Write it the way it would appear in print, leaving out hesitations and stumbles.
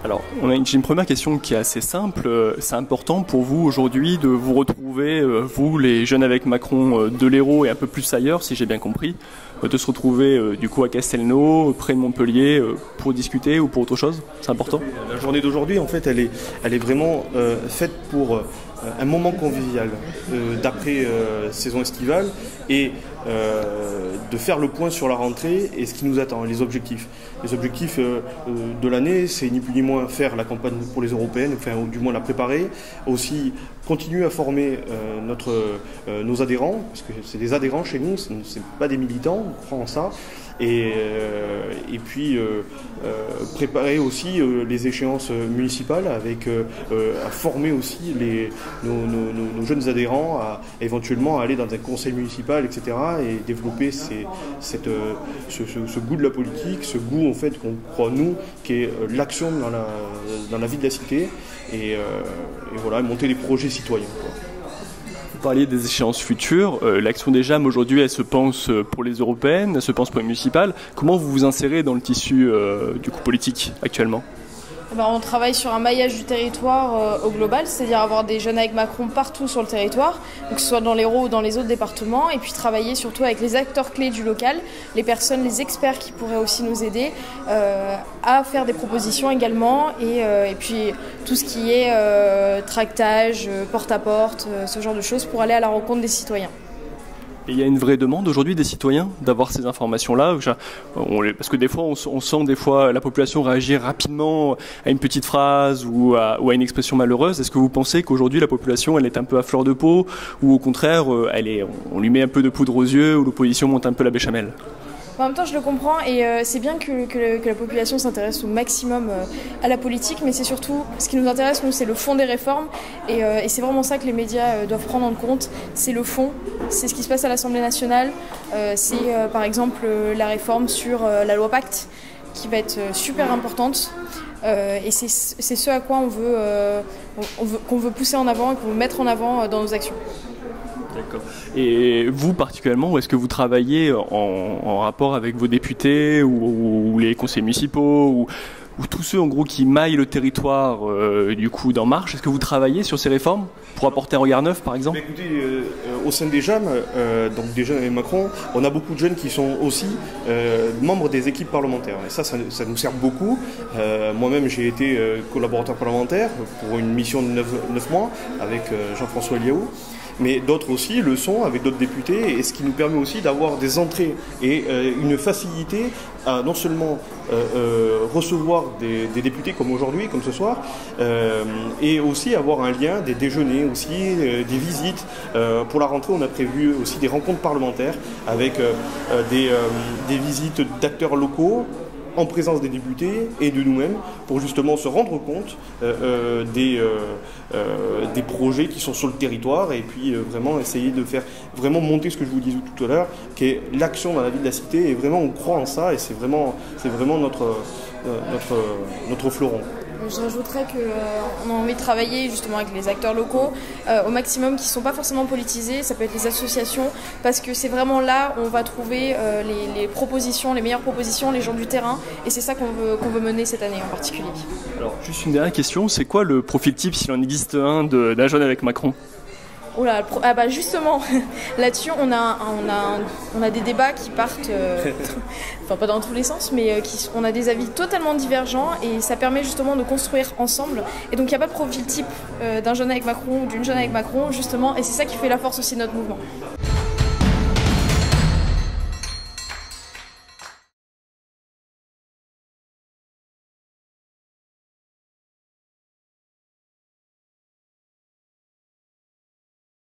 Alors, j'ai une première question qui est assez simple. C'est important pour vous aujourd'hui de vous retrouver, vous les jeunes avec Macron de l'Hérault et un peu plus ailleurs, si j'ai bien compris, de se retrouver du coup à Castelnau, près de Montpellier, pour discuter ou pour autre chose? C'est important? La journée d'aujourd'hui, en fait, elle est vraiment faite pour un moment convivial d'après saison estivale et de faire le point sur la rentrée et ce qui nous attend, les objectifs. Les objectifs de l'année, c'est ni plus ni moins faire la campagne pour les européennes, enfin, ou du moins la préparer, aussi continuer à former nos adhérents, parce que c'est des adhérents chez nous, ce n'est pas des militants, on croit en ça, et puis préparer aussi les échéances municipales avec à former aussi nos jeunes adhérents à éventuellement aller dans un conseil municipal, etc. et développer ce goût de la politique, ce goût en fait qu'on croit nous, qui est l'action dans la vie de la cité et voilà, monter des projets citoyens, quoi. Vous parliez des échéances futures. L'Action des JAM aujourd'hui, elle se pense pour les européennes, elle se pense pour les municipales. Comment vous vous insérez dans le tissu du coup politique actuellement? On travaille sur un maillage du territoire au global, c'est-à-dire avoir des jeunes avec Macron partout sur le territoire, donc que ce soit dans l'Hérault ou dans les autres départements, et puis travailler surtout avec les acteurs clés du local, les personnes, les experts qui pourraient aussi nous aider à faire des propositions également, et puis tout ce qui est tractage, porte-à-porte, ce genre de choses pour aller à la rencontre des citoyens. Et il y a une vraie demande aujourd'hui des citoyens d'avoir ces informations-là, parce que des fois on sent des fois la population réagir rapidement à une petite phrase ou à une expression malheureuse. Est-ce que vous pensez qu'aujourd'hui la population elle est un peu à fleur de peau, ou au contraire on lui met un peu de poudre aux yeux, ou l'opposition monte un peu la béchamel? En même temps, je le comprends et c'est bien que la population s'intéresse au maximum à la politique, mais c'est surtout, ce qui nous intéresse, nous, c'est le fond des réformes et c'est vraiment ça que les médias doivent prendre en compte, c'est le fond, c'est ce qui se passe à l'Assemblée nationale, c'est par exemple la réforme sur la loi Pacte qui va être super importante. Et c'est ce à quoi qu'on veut pousser en avant et qu'on veut mettre en avant dans nos actions. D'accord. Et vous particulièrement, où est-ce que vous travaillez en rapport avec vos députés ou les conseils municipaux ou tous ceux en gros qui maillent le territoire du coup d'En Marche? Est-ce que vous travaillez sur ces réformes pour apporter un regard neuf par exemple? Écoutez, au sein des JAM, donc des jeunes avec Macron, on a beaucoup de jeunes qui sont aussi membres des équipes parlementaires. Et ça nous sert beaucoup. Moi-même j'ai été collaborateur parlementaire pour une mission de 9 mois avec Jean-François Liao. Mais d'autres aussi le sont avec d'autres députés, et ce qui nous permet aussi d'avoir des entrées et une facilité à non seulement recevoir des députés comme aujourd'hui, comme ce soir, et aussi avoir un lien, des déjeuners aussi, des visites. Pour la rentrée, on a prévu aussi des rencontres parlementaires avec des visites d'acteurs locaux, en présence des députés et de nous-mêmes, pour justement se rendre compte des projets qui sont sur le territoire et puis vraiment essayer de faire vraiment monter ce que je vous disais tout à l'heure, qui est l'action dans la vie de la cité, et vraiment on croit en ça et c'est vraiment notre fleuron. Je rajouterais qu'on a envie de travailler justement avec les acteurs locaux au maximum qui ne sont pas forcément politisés, ça peut être les associations, parce que c'est vraiment là où on va trouver les propositions, les meilleures propositions, les gens du terrain, et c'est ça qu'on veut mener cette année en particulier. Alors juste une dernière question, c'est quoi le profil type, s'il en existe un, d'un jeune avec Macron? Oula, justement, là-dessus, on a des débats qui partent, enfin pas dans tous les sens, mais on a des avis totalement divergents et ça permet justement de construire ensemble. Et donc il n'y a pas de profil type d'un jeune avec Macron ou d'une jeune avec Macron, justement, et c'est ça qui fait la force aussi de notre mouvement.